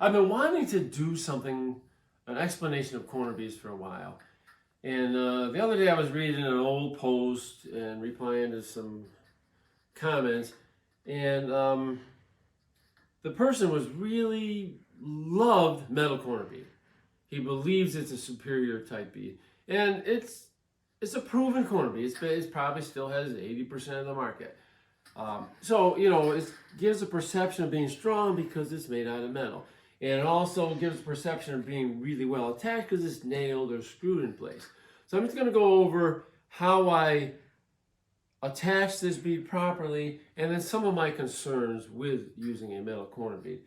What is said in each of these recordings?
I've been wanting to do something, an explanation of corner beads for a while. And the other day I was reading an old post and replying to some comments, and the person was really loved metal corner bead. He believes it's a superior type bead, and it's a proven corner bead. It probably still has 80% of the market. So, you know, it gives a perception of being strong because it's made out of metal. And it also gives a perception of being really well attached because it's nailed or screwed in place. So I'm just going to go over how I attach this bead properly and then some of my concerns with using a metal corner bead.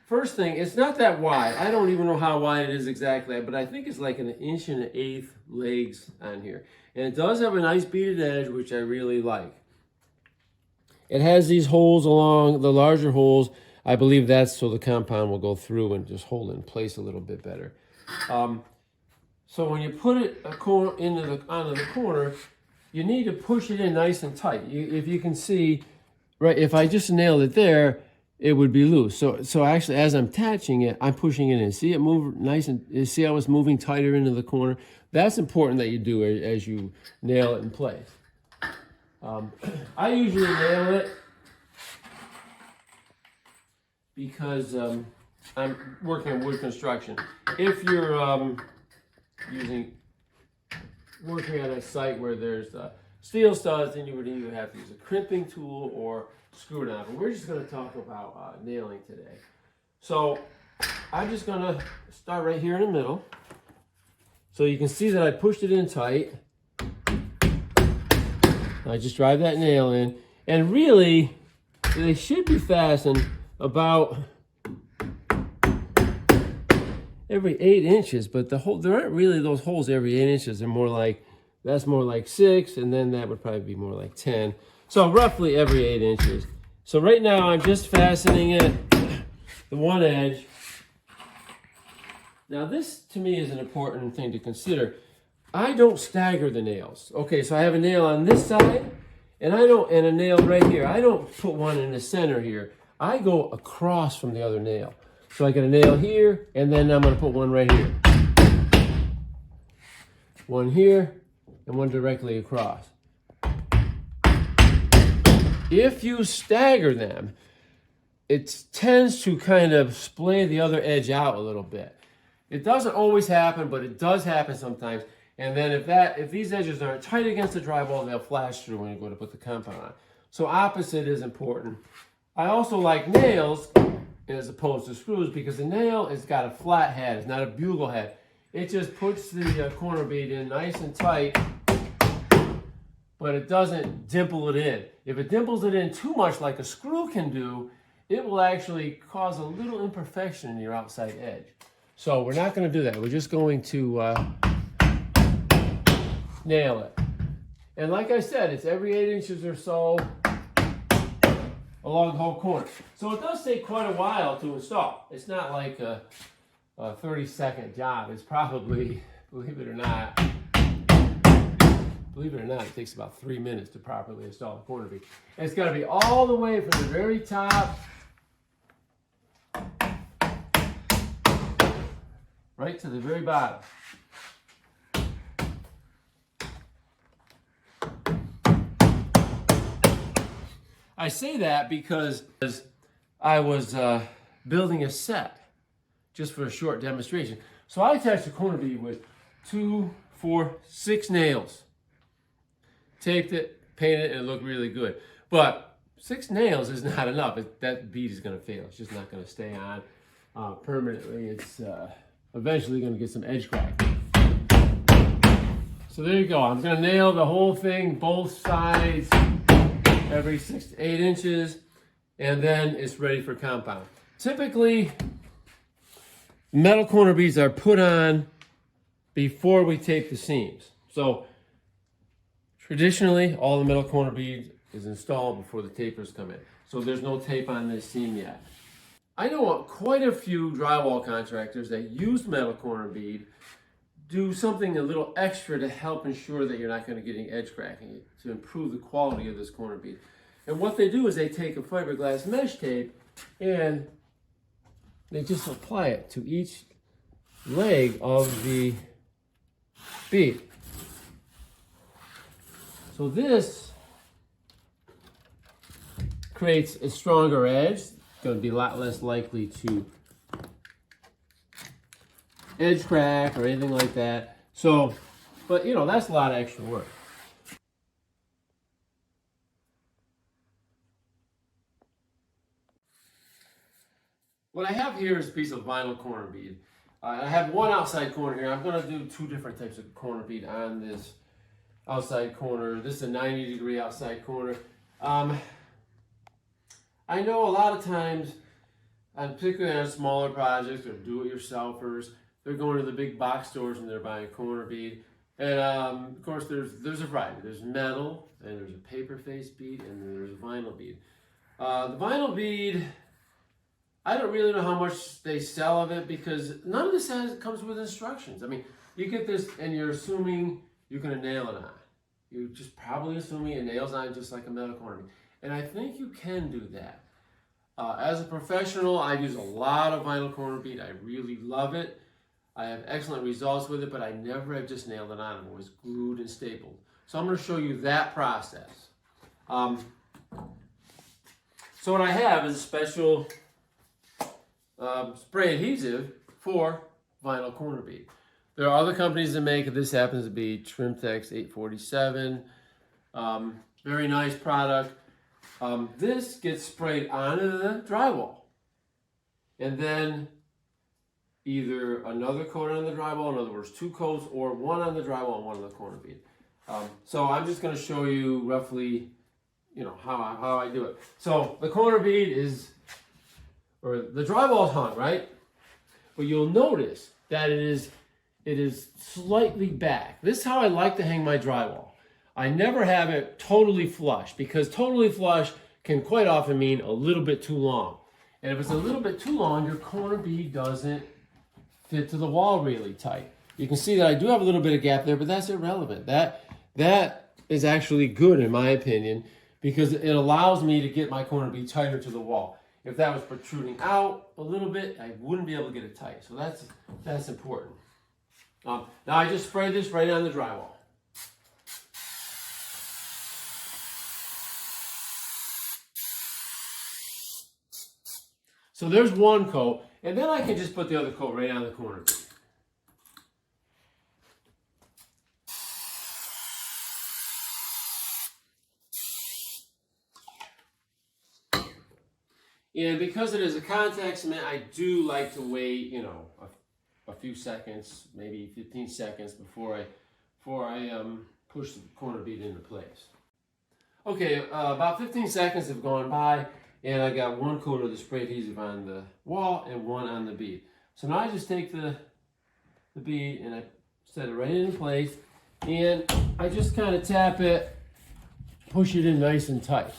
First thing, it's not that wide. I don't even know how wide it is exactly, but I think it's like 1 1/8 legs on here. And it does have a nice beaded edge, which I really like. It has these holes along the larger holes. I believe that's so the compound will go through and just hold it in place a little bit better. So when you put it onto the corner, you need to push it in nice and tight. If you can see, right, if I just nailed it there, it would be loose. So actually, as I'm attaching it, I'm pushing it in. See it move nice, and you see how it's moving tighter into the corner? That's important that you do as you nail it in place. I usually nail it because I'm working on wood construction. If you're working on a site where there's steel studs, then you would either have to use a crimping tool or screw it on. But we're just going to talk about nailing today. So I'm just going to start right here in the middle. So you can see that I pushed it in tight. I just drive that nail in, and really they should be fastened about every 8 inches, but there aren't really those holes every 8 inches. They're more like, that's more like 6, and then that would probably be more like 10. So roughly every 8 inches. So right now I'm just fastening it, the one edge. Now this to me is an important thing to consider. I don't stagger the nails. Okay, so I have a nail on this side, and a nail right here. I don't put one in the center here. I go across from the other nail. So I get a nail here, and then I'm going to put one right here. One here, and one directly across. If you stagger them, it tends to kind of splay the other edge out a little bit. It doesn't always happen, but it does happen sometimes. And then if these edges aren't tight against the drywall, they'll flash through when you go to put the compound on. So opposite is important. I also like nails as opposed to screws because the nail has got a flat head. It's not a bugle head. It just puts the corner bead in nice and tight, but it doesn't dimple it in. If it dimples it in too much like a screw can do, it will actually cause a little imperfection in your outside edge. So we're not going to do that. We're just going to nail it. And like I said, it's every 8 inches or so along the whole corner. So it does take quite a while to install. It's not like a 30-second job. It's probably, believe it or not, it takes about 3 minutes to properly install a corner bead. And it's got to be all the way from the very top right to the very bottom. I say that because I was building a set just for a short demonstration. So I attached the corner bead with 2, 4, 6 nails. Taped it, painted it, and it looked really good. But 6 nails is not enough. That bead is going to fail. It's just not going to stay on permanently. It's eventually going to get some edge crack. So there you go. I'm going to nail the whole thing, both sides, every 6 to 8 inches, and then it's ready for compound. Typically, metal corner beads are put on before we tape the seams. So traditionally, all the metal corner bead is installed before the tapers come in. So there's no tape on this seam yet. I know quite a few drywall contractors that use metal corner bead do something a little extra to help ensure that you're not going to get any edge cracking, to improve the quality of this corner bead. And what they do is they take a fiberglass mesh tape and they just apply it to each leg of the bead. So this creates a stronger edge. It's going to be a lot less likely to edge crack or anything like that. So, but you know, that's a lot of extra work. What I have here is a piece of vinyl corner bead. I have one outside corner here. I'm going to do two different types of corner bead on this outside corner. This is a 90-degree outside corner. I know a lot of times, particularly on smaller projects or do-it-yourselfers, they're going to the big box stores and they're buying corner bead. And of course, there's a variety. There's metal, and there's a paper-faced bead, and then there's a vinyl bead. The vinyl bead, I don't really know how much they sell of it because none of this comes with instructions. I mean, you get this and you're assuming you're going to nail it on. You're just probably assuming it nails on just like a metal corner bead. And I think you can do that. As a professional, I use a lot of vinyl corner bead. I really love it. I have excellent results with it, but I never have just nailed it on. I'm always glued and stapled. So I'm going to show you that process. So what I have is a special spray adhesive for vinyl corner bead. There are other companies that make it. This happens to be Trimtex 847. Very nice product. This gets sprayed onto the drywall. And then either another coat on the drywall, in other words, two coats, or one on the drywall and one on the corner bead. So I'm just going to show you roughly, you know, how I do it. So the corner bead is, or the drywall is hung, right? But you'll notice that it is slightly back. This is how I like to hang my drywall. I never have it totally flush because totally flush can quite often mean a little bit too long. And if it's a little bit too long, your corner bead doesn't fit to the wall really tight. You can see that I do have a little bit of gap there, but that's irrelevant. That is actually good in my opinion because it allows me to get my corner bead tighter to the wall. If that was protruding out a little bit, I wouldn't be able to get it tight. So that's important. Now I just spray this right on the drywall. So there's one coat, and then I can just put the other coat right on the corner. And because it is a contact cement, I do like to wait, you know, a few seconds, maybe 15 seconds before I push the corner bead into place. Okay, about 15 seconds have gone by, and I got one coat of the spray adhesive on the wall and one on the bead. So now I just take the bead and I set it right into place, and I just kind of tap it, push it in nice and tight.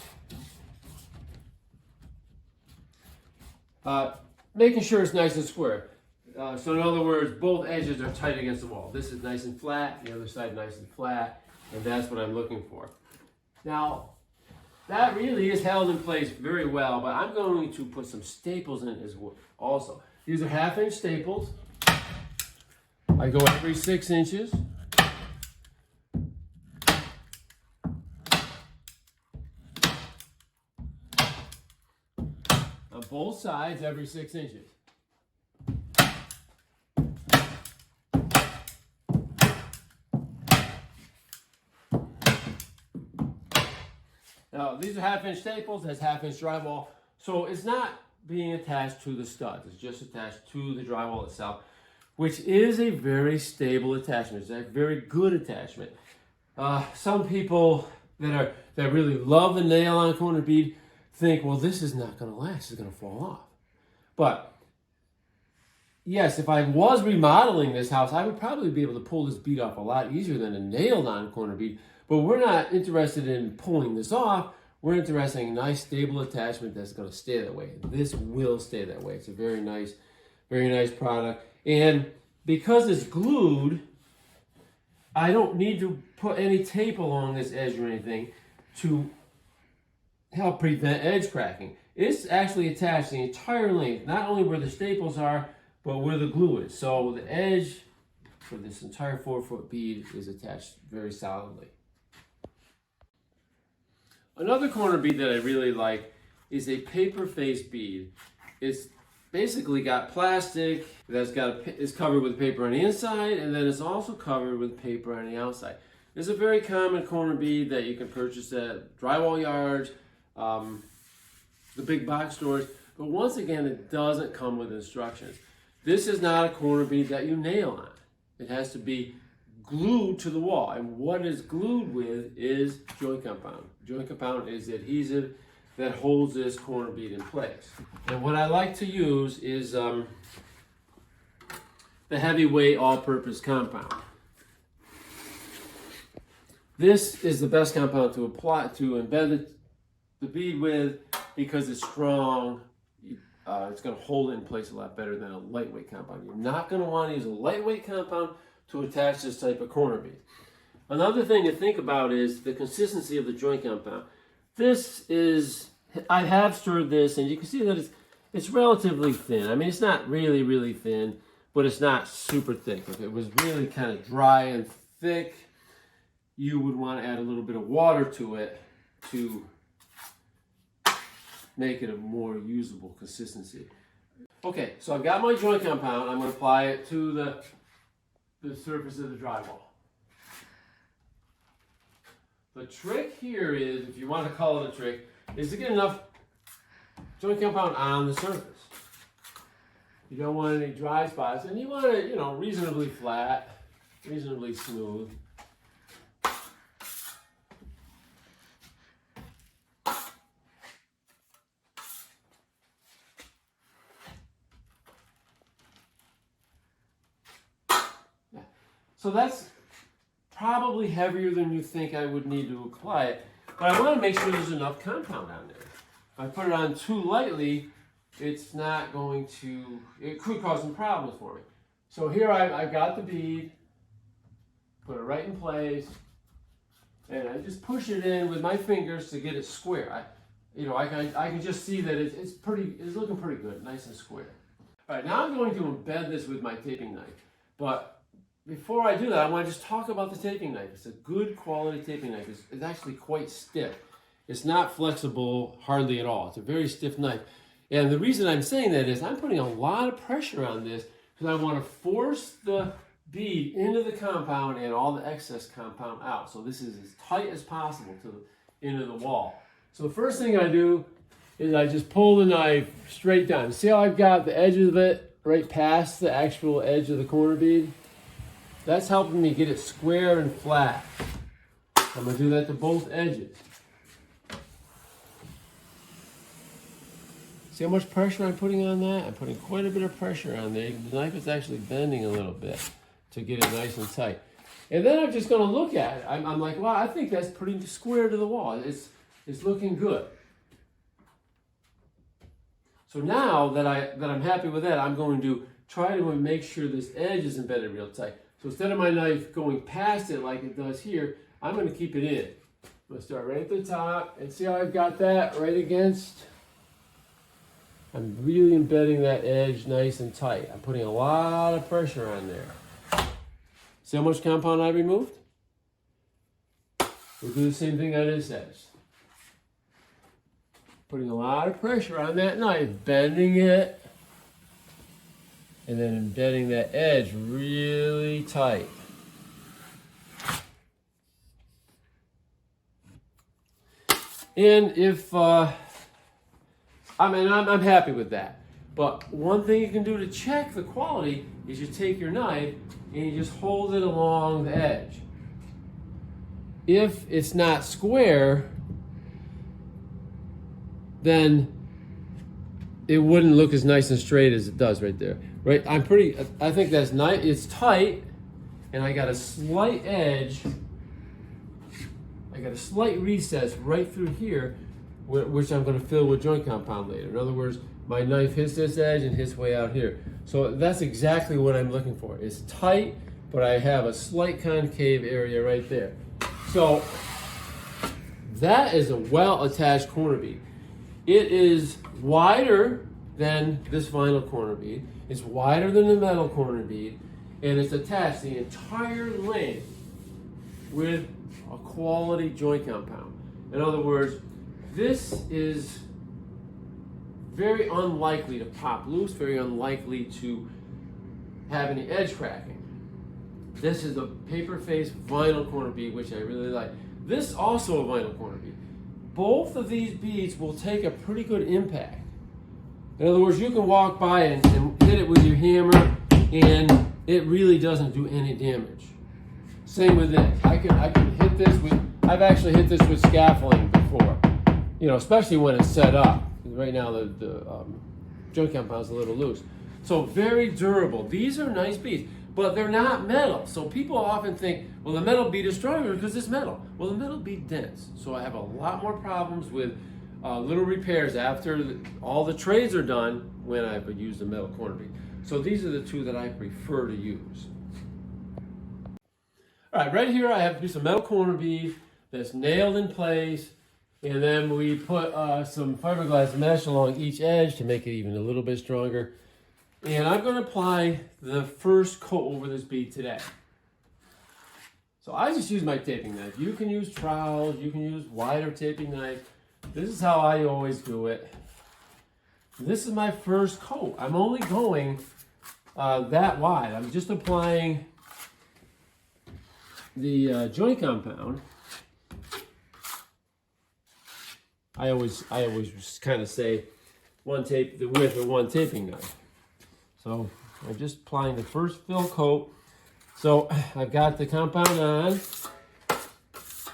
Making sure it's nice and square. So in other words, both edges are tight against the wall. This is nice and flat, the other side nice and flat, and that's what I'm looking for. Now, that really is held in place very well, but I'm going to put some staples in as well also. These are 1/2-inch staples. I go every 6 inches. On both sides, every 6 inches. Now, these are 1/2-inch staples, that's 1/2-inch drywall, so it's not being attached to the studs, it's just attached to the drywall itself, which is a very stable attachment. It's a very good attachment. Some people that really love the nail-on corner bead think, well, this is not going to last, it's going to fall off. But yes, if I was remodeling this house, I would probably be able to pull this bead off a lot easier than a nailed-on corner bead. But we're not interested in pulling this off. We're interested in a nice, stable attachment that's going to stay that way. This will stay that way. It's a very nice product. And because it's glued, I don't need to put any tape along this edge or anything to help prevent edge cracking. It's actually attached the entire length, not only where the staples are, but where the glue is. So the edge for this entire 4-foot bead is attached very solidly. Another corner bead that I really like is a paper face bead. It's basically got plastic is covered with paper on the inside, and then it's also covered with paper on the outside. It's a very common corner bead that you can purchase at drywall yards, the big box stores, but once again, it doesn't come with instructions. This is not a corner bead that you nail on. It has to be glued to the wall, and what it's glued with is joint compound. Joint compound is the adhesive that holds this corner bead in place. And what I like to use is the heavyweight all-purpose compound. This is the best compound to embed the bead with because it's strong. It's going to hold it in place a lot better than a lightweight compound. You're not going to want to use a lightweight compound to attach this type of corner bead. Another thing to think about is the consistency of the joint compound. I have stirred this, and you can see that it's relatively thin. I mean, it's not really, really thin, but it's not super thick. If it was really kind of dry and thick, you would want to add a little bit of water to it to make it a more usable consistency. Okay, so I've got my joint compound. I'm going to apply it to the surface of the drywall. The trick here is, if you want to call it a trick, is to get enough joint compound on the surface. You don't want any dry spots, and you want it, reasonably flat, reasonably smooth. So that's probably heavier than you think I would need to apply it, but I want to make sure there's enough compound on there. If I put it on too lightly, it could cause some problems for me. So here I've got the bead, put it right in place, and I just push it in with my fingers to get it square. I can just see that it's looking pretty good, nice and square. All right, now I'm going to embed this with my taping knife, but before I do that, I want to just talk about the taping knife. It's a good quality taping knife. It's actually quite stiff. It's not flexible hardly at all. It's a very stiff knife. And the reason I'm saying that is I'm putting a lot of pressure on this because I want to force the bead into the compound and all the excess compound out. So this is as tight as possible into the wall. So the first thing I do is I just pull the knife straight down. See how I've got the edge of it right past the actual edge of the corner bead? That's helping me get it square and flat. I'm going to do that to both edges. See how much pressure I'm putting on that? I'm putting quite a bit of pressure on there. The knife is actually bending a little bit to get it nice and tight. And then I'm just going to look at it. I'm like, wow, I think that's pretty square to the wall. It's looking good. So now that I'm happy with that, I'm going to try to make sure this edge is embedded real tight. So instead of my knife going past it like it does here, I'm going to keep it in. I'm going to start right at the top, and see how I've got that right against? I'm really embedding that edge nice and tight. I'm putting a lot of pressure on there. See how much compound I removed? We'll do the same thing on this edge. Putting a lot of pressure on that knife, bending it, and then embedding that edge really tight. And I'm happy with that. But one thing you can do to check the quality is you take your knife and you just hold it along the edge. If it's not square, then it wouldn't look as nice and straight as it does right there. Right? I think that's nice. It's tight, and I got a slight edge. I got a slight recess right through here, which I'm going to fill with joint compound later. In other words, my knife hits this edge and hits way out here. So that's exactly what I'm looking for. It's tight, but I have a slight concave area right there. So that is a well-attached corner bead. It is wider than this vinyl corner bead. It's wider than the metal corner bead, and it's attached the entire length with a quality joint compound. In other words, this is very unlikely to pop loose, very unlikely to have any edge cracking. This is a paper face vinyl corner bead, which I really like. This also a vinyl corner bead. Both of these beads will take a pretty good impact. In other words, you can walk by and hit it with your hammer and it really doesn't do any damage. Same with this. I can hit this with, I've actually hit this with scaffolding before. You know, especially when it's set up. Right now the joint compound is a little loose. So very durable. These are nice beads, but they're not metal. So people often think, well, the metal bead is stronger because it's metal. Well, the metal bead dense. So I have a lot more problems with little repairs after all the trades are done when I would use the metal corner bead. So these are the two that I prefer to use. All right, right here I have a piece of metal corner bead that's nailed in place, and then we put some fiberglass mesh along each edge to make it even a little bit stronger. And I'm going to apply the first coat over this bead today. So I just use my taping knife. You can use trowels, you can use wider taping knife. This is how I always do it. This is my first coat. I'm only going that wide. I'm just applying the joint compound. I always just kind of say the width of one taping knife. So I'm just applying the first fill coat. So I've got the compound on.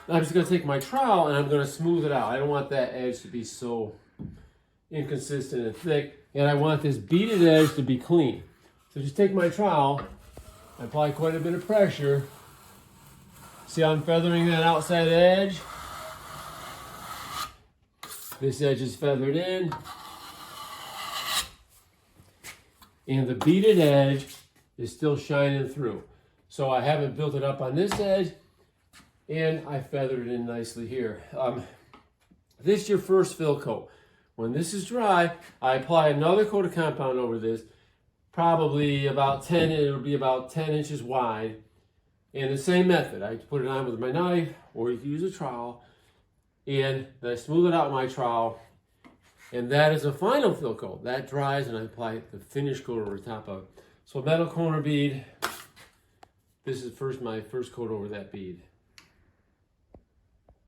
I'm just going to take my trowel and I'm going to smooth it out. I don't want that edge to be so inconsistent and thick. And I want this beaded edge to be clean. So just take my trowel, I apply quite a bit of pressure. See how I'm feathering that outside edge? This edge is feathered in. And the beaded edge is still shining through. So I haven't built it up on this edge, and I feathered it in nicely here. This is your first fill coat. When this is dry, I apply another coat of compound over this, probably about 10, it'll be about 10 inches wide. And the same method, I put it on with my knife, or you can use a trowel, and then I smooth it out with my trowel. And that is a final fill coat. That dries and I apply the finish coat over the top of it. So metal corner bead, this is my first coat over that bead.